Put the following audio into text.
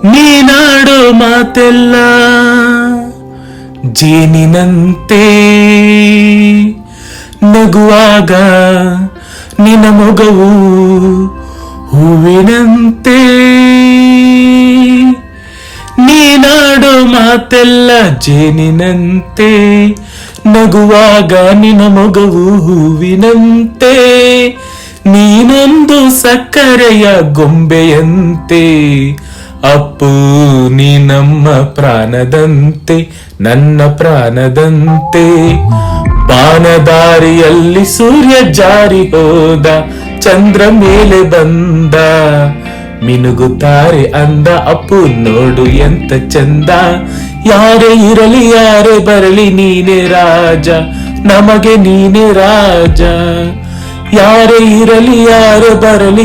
ನೀನಾಡೋ ಮಾತೆಲ್ಲ ಜೇನಿನಂತೆ, ನಗುವಾಗ ನಿನ್ನ ಮೊಗವು ಹೂವಿನಂತೆ. ನೀನಾಡೋ ಮಾತೆಲ್ಲ ಜೇನಿನಂತೆ, ನಗುವಾಗ ನಿನ್ನ ಮೊಗವು ಹೂವಿನಂತೆ. ನೀನೊಂದು ಸಕ್ಕರೆಯ ಗೊಂಬೆಯಂತೆ, ಅಪ್ಪು ನೀ ನಮ್ಮ ಪ್ರಾಣದಂತೆ, ನನ್ನ ಪ್ರಾಣದಂತೆ. ಬಾನದಾರಿಯಲ್ಲಿ ಸೂರ್ಯ ಜಾರಿ ಹೋದ, ಚಂದ್ರ ಮೇಲೆ ಬಂದ, ಮಿನುಗುತ್ತಾರೆ ಅಂದ. ಅಪ್ಪು ನೋಡು ಎಂತ ಚಂದ. ಯಾರೇ ಇರಲಿ ಯಾರೇ ಬರಲಿ ನೀನೇ ರಾಜ, ನಮಗೆ ನೀನೇ ರಾಜ. ಯಾರೇ ಇರಲಿ ಯಾರೇ ಬರಲಿ